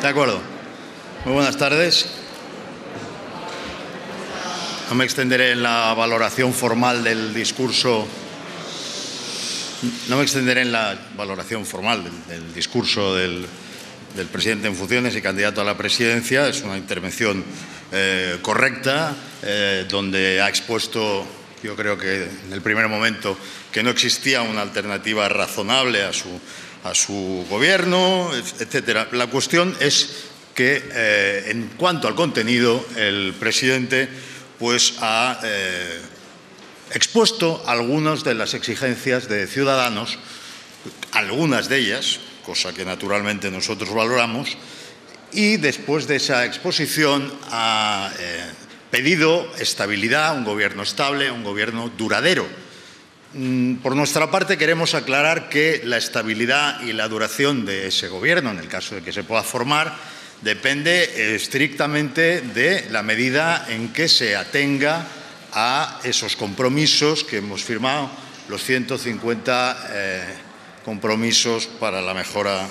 De acuerdo. Muy buenas tardes. No me extenderé en la valoración formal del discurso. No me extenderé en la valoración formal del discurso del presidente en funciones y candidato a la presidencia. Es una intervención correcta, donde ha expuesto, yo creo que en el primer momento, que no existía una alternativa razonable a su gobierno, etcétera. La cuestión es que, en cuanto al contenido, el presidente ha expuesto algunas de las exigencias de Ciudadanos, algunas de ellas, cosa que naturalmente nosotros valoramos, y después de esa exposición ha pedido estabilidad, un gobierno estable, un gobierno duradero. Por nuestra parte, queremos aclarar que la estabilidad y la duración de ese gobierno, en el caso de que se pueda formar, depende estrictamente de la medida en que se atenga a esos compromisos que hemos firmado, los 150 compromisos para la mejora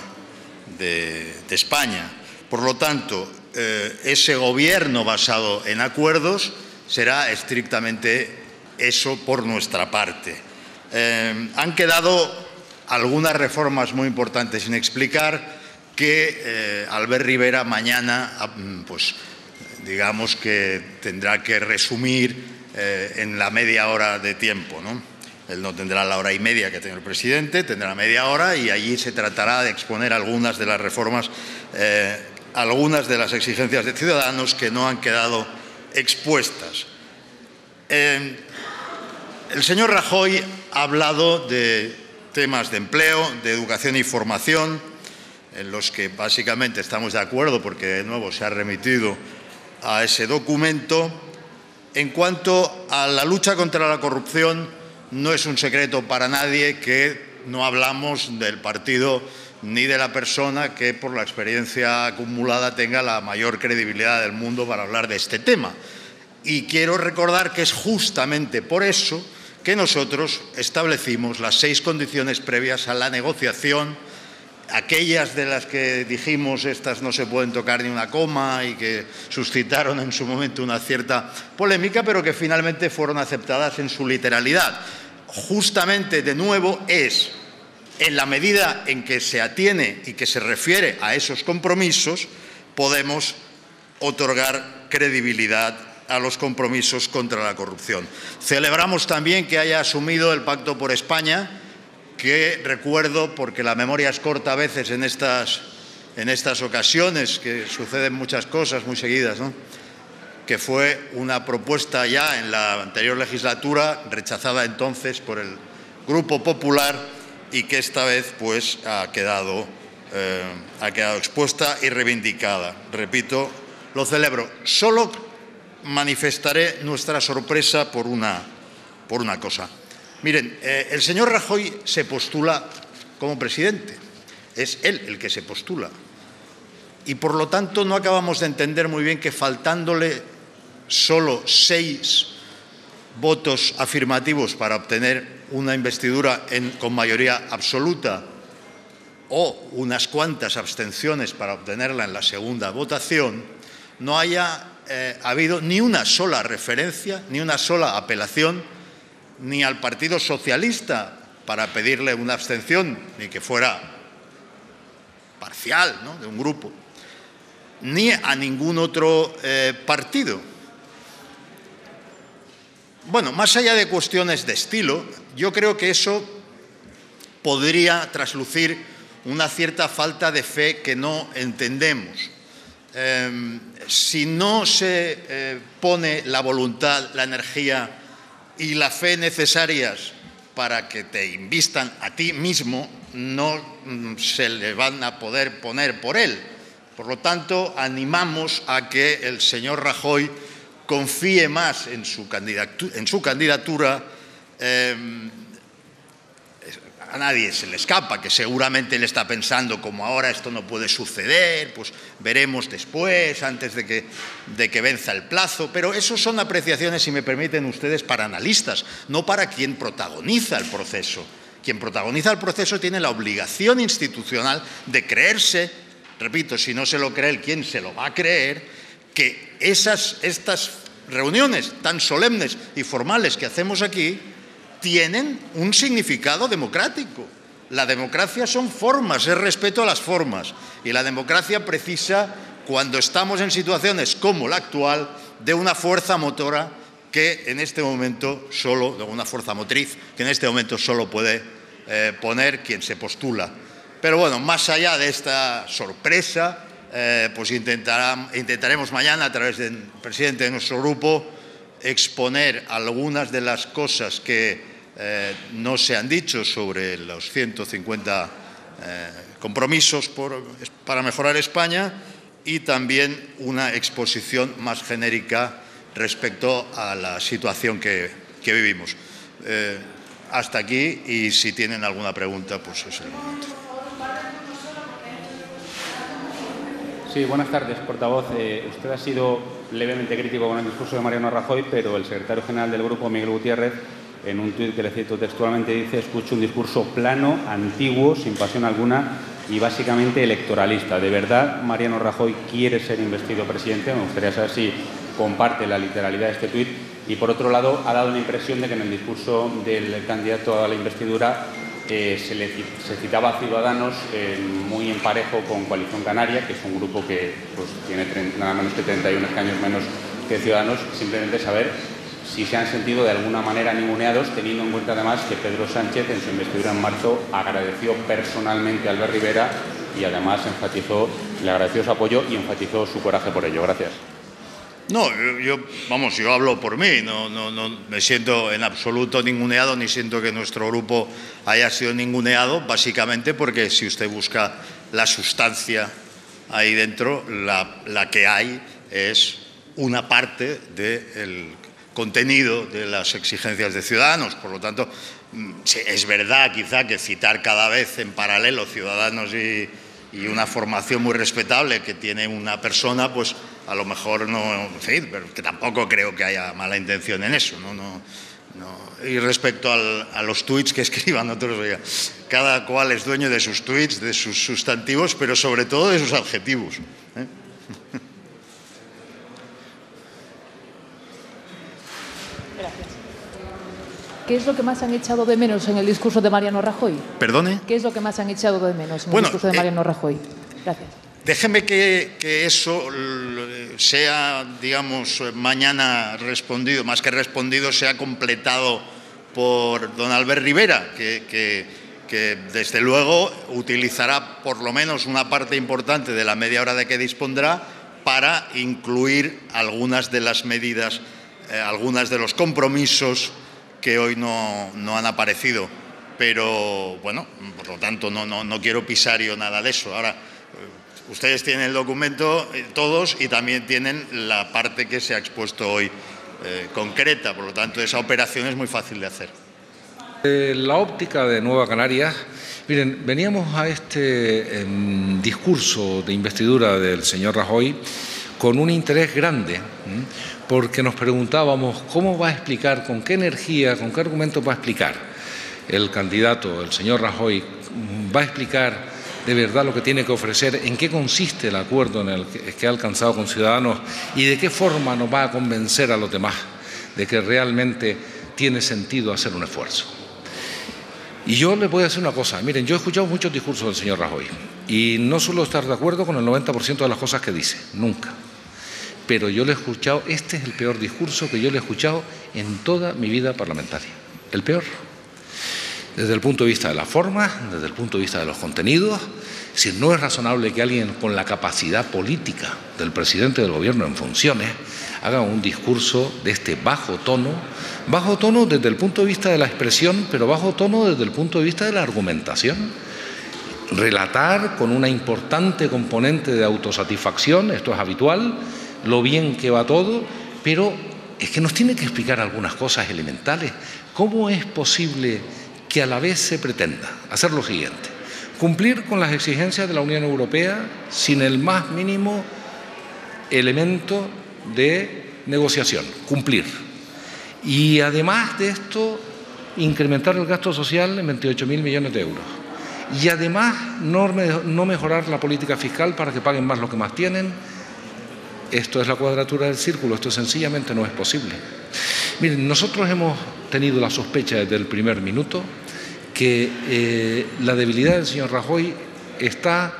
de España. Por lo tanto, ese gobierno basado en acuerdos será estrictamente eso por nuestra parte. Han quedado algunas reformas muy importantes sin explicar que Albert Rivera mañana, digamos que tendrá que resumir en la media hora de tiempo, ¿no? Él no tendrá la hora y media que tiene el presidente, tendrá media hora y allí se tratará de exponer algunas de las reformas, algunas de las exigencias de Ciudadanos que no han quedado expuestas. El señor Rajoy ha hablado de temas de empleo, de educación y formación, en los que básicamente estamos de acuerdo porque de nuevo se ha remitido a ese documento. En cuanto a la lucha contra la corrupción, no es un secreto para nadie que no hablamos del partido ni de la persona que, por la experiencia acumulada, tenga la mayor credibilidad del mundo para hablar de este tema. Y quiero recordar que es justamente por eso que nosotros establecimos las 6 condiciones previas a la negociación, aquellas de las que dijimos estas no se pueden tocar ni una coma y que suscitaron en su momento una cierta polémica, pero que finalmente fueron aceptadas en su literalidad. Justamente, de nuevo, es en la medida en que se atiene y que se refiere a esos compromisos, podemos otorgar credibilidad a los compromisos contra la corrupción. Celebramos también que haya asumido el Pacto por España, que recuerdo, porque la memoria es corta a veces en estas ocasiones, que suceden muchas cosas muy seguidas, ¿no?, que fue una propuesta ya en la anterior legislatura, rechazada entonces por el Grupo Popular y que esta vez ha quedado expuesta y reivindicada. Repito, lo celebro. Solo manifestaré nuestra sorpresa por una cosa. Miren, el señor Rajoy se postula como presidente. Es él el que se postula. Y, por lo tanto, no acabamos de entender muy bien que, faltándole solo 6 votos afirmativos para obtener una investidura con mayoría absoluta o unas cuantas abstenciones para obtenerla en la segunda votación, no haya habido ni una sola referencia, ni una sola apelación, ni al Partido Socialista para pedirle una abstención, ni que fuera parcial, ¿no?, de un grupo, ni a ningún otro partido. Bueno, más allá de cuestiones de estilo, yo creo que eso podría traslucir una cierta falta de fe que no entendemos. Si no se pone la voluntad, la energía y la fe necesarias para que te invistan a ti mismo, no se le van a poder poner por él. Por lo tanto, animamos a que el señor Rajoy confíe más en su candidatura. A nadie se le escapa que seguramente él está pensando, como ahora esto no puede suceder, pues veremos después, antes de que venza el plazo. Pero eso son apreciaciones, si me permiten ustedes, para analistas, no para quien protagoniza el proceso. Quien protagoniza el proceso tiene la obligación institucional de creerse repito, si no se lo cree él, ¿quién se lo va a creer? Que estas reuniones tan solemnes y formales que hacemos aquí tienen un significado democrático. La democracia son formas, es respeto a las formas. Y la democracia precisa, cuando estamos en situaciones como la actual, de una fuerza motora que en este momento solo, de una fuerza motriz, que en este momento solo puede poner quien se postula. Pero bueno, más allá de esta sorpresa, pues intentaremos mañana, a través del presidente de nuestro grupo, exponer algunas de las cosas que no se han dicho sobre los 150 compromisos para mejorar España, y también una exposición más genérica respecto a la situación que vivimos. Hasta aquí, y si tienen alguna pregunta, pues es el momento. Sí, buenas tardes, portavoz. Usted ha sido levemente crítico con el discurso de Mariano Rajoy, pero el secretario general del Grupo, Miguel Gutiérrez, en un tuit que le cito textualmente, dice: escucho un discurso plano, antiguo, sin pasión alguna y básicamente electoralista. ¿De verdad Mariano Rajoy quiere ser investido presidente? Me gustaría saber si comparte la literalidad de este tuit. Y, por otro lado, ha dado la impresión de que en el discurso del candidato a la investidura se citaba a Ciudadanos muy en parejo con Coalición Canaria, que es un grupo que pues, tiene nada menos que 31 escaños menos que Ciudadanos. Simplemente saber si se han sentido de alguna manera ninguneados, teniendo en cuenta además que Pedro Sánchez en su investidura en marzo agradeció personalmente a Albert Rivera y además le agradeció su apoyo y enfatizó su coraje por ello. Gracias. No, yo hablo por mí, no me siento en absoluto ninguneado, ni siento que nuestro grupo haya sido ninguneado, básicamente porque si usted busca la sustancia ahí dentro, la que hay es una parte del contenido de las exigencias de Ciudadanos. Por lo tanto, es verdad quizá que citar cada vez en paralelo Ciudadanos y una formación muy respetable que tiene una persona, pues a lo mejor no, sí, pero que tampoco creo que haya mala intención en eso. Y respecto a los tuits que escriban otros, oiga, cada cual es dueño de sus tuits, de sus sustantivos, pero sobre todo de sus adjetivos. Gracias. ¿Qué es lo que más han echado de menos en el discurso de Mariano Rajoy? ¿Perdone? ¿Qué es lo que más han echado de menos en el discurso de Mariano Rajoy? Gracias. Déjeme que eso sea, digamos, mañana respondido, más que respondido, sea completado por don Albert Rivera, que desde luego utilizará por lo menos una parte importante de la media hora de que dispondrá para incluir algunas de las medidas, algunas de los compromisos que hoy no han aparecido. Pero, bueno, por lo tanto, no quiero pisar yo nada de eso. Ahora, ustedes tienen el documento, todos, y también tienen la parte que se ha expuesto hoy concreta. Por lo tanto, esa operación es muy fácil de hacer. La óptica de Nueva Canarias, miren, veníamos a este discurso de investidura del señor Rajoy con un interés grande, porque nos preguntábamos cómo va a explicar, con qué energía, con qué argumento va a explicar el candidato, el señor Rajoy, va a explicar de verdad lo que tiene que ofrecer, en qué consiste el acuerdo en el que ha alcanzado con Ciudadanos y de qué forma nos va a convencer a los demás de que realmente tiene sentido hacer un esfuerzo. Y yo les voy a decir una cosa, miren, yo he escuchado muchos discursos del señor Rajoy y no suelo estar de acuerdo con el 90% de las cosas que dice, nunca. Pero yo le he escuchado, este es el peor discurso que yo le he escuchado en toda mi vida parlamentaria, el peor. Desde el punto de vista de la forma, desde el punto de vista de los contenidos, si no es razonable que alguien con la capacidad política del presidente del gobierno en funciones haga un discurso de este bajo tono desde el punto de vista de la expresión, pero bajo tono desde el punto de vista de la argumentación. Relatar con una importante componente de autosatisfacción, esto es habitual, lo bien que va todo, pero es que nos tiene que explicar algunas cosas elementales. ¿Cómo es posible que a la vez se pretenda hacer lo siguiente: cumplir con las exigencias de la Unión Europea sin el más mínimo elemento de negociación, cumplir, y además de esto incrementar el gasto social en 28.000 millones de euros, y además no mejorar la política fiscal para que paguen más los que más tienen. Esto es la cuadratura del círculo, esto sencillamente no es posible. Miren, nosotros hemos tenido la sospecha desde el primer minuto que la debilidad del señor Rajoy está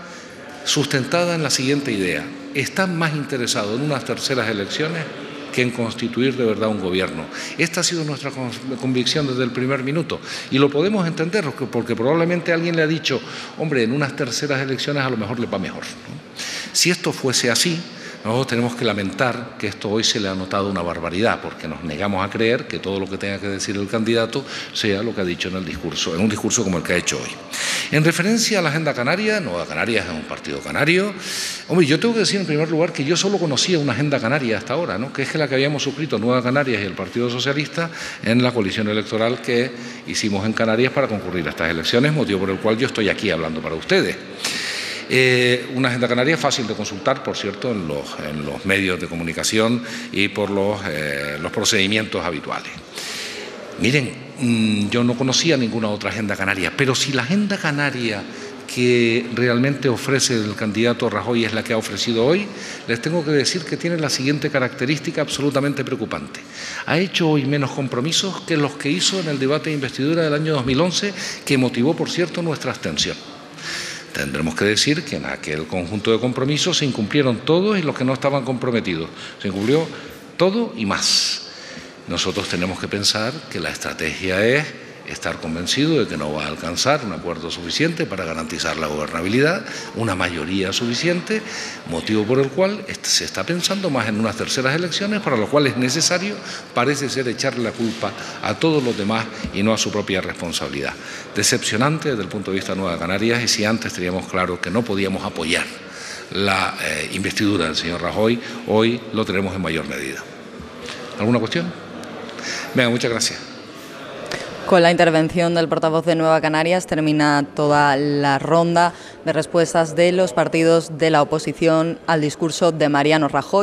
sustentada en la siguiente idea: está más interesado en unas terceras elecciones que en constituir de verdad un gobierno. Esta ha sido nuestra convicción desde el primer minuto y lo podemos entender porque probablemente alguien le ha dicho, hombre, en unas terceras elecciones a lo mejor le va mejor, ¿no? Si esto fuese así, nosotros tenemos que lamentar que esto hoy se le ha notado una barbaridad, porque nos negamos a creer que todo lo que tenga que decir el candidato sea lo que ha dicho en el discurso, en un discurso como el que ha hecho hoy. En referencia a la agenda canaria, Nueva Canarias es un partido canario. Hombre, yo tengo que decir en primer lugar que yo solo conocía una agenda canaria hasta ahora, ¿no? Que es la que habíamos suscrito Nueva Canarias y el Partido Socialista en la coalición electoral que hicimos en Canarias para concurrir a estas elecciones, motivo por el cual yo estoy aquí hablando para ustedes. Una agenda canaria fácil de consultar, por cierto, en los medios de comunicación y por los procedimientos habituales. Miren, yo no conocía ninguna otra agenda canaria, pero si la agenda canaria que realmente ofrece el candidato Rajoy es la que ha ofrecido hoy, les tengo que decir que tiene la siguiente característica absolutamente preocupante. Ha hecho hoy menos compromisos que los que hizo en el debate de investidura del año 2011, que motivó, por cierto, nuestra abstención. Tendremos que decir que en aquel conjunto de compromisos se incumplieron todos y los que no estaban comprometidos. Se incumplió todo y más. Nosotros tenemos que pensar que la estrategia es estar convencido de que no va a alcanzar un acuerdo suficiente para garantizar la gobernabilidad, una mayoría suficiente, motivo por el cual se está pensando más en unas terceras elecciones, para lo cual es necesario, parece ser, echarle la culpa a todos los demás y no a su propia responsabilidad. Decepcionante desde el punto de vista de Nueva Canarias, y si antes teníamos claro que no podíamos apoyar la investidura del señor Rajoy, hoy lo tenemos en mayor medida. ¿Alguna cuestión? Venga, muchas gracias. Con la intervención del portavoz de Nueva Canarias termina toda la ronda de respuestas de los partidos de la oposición al discurso de Mariano Rajoy.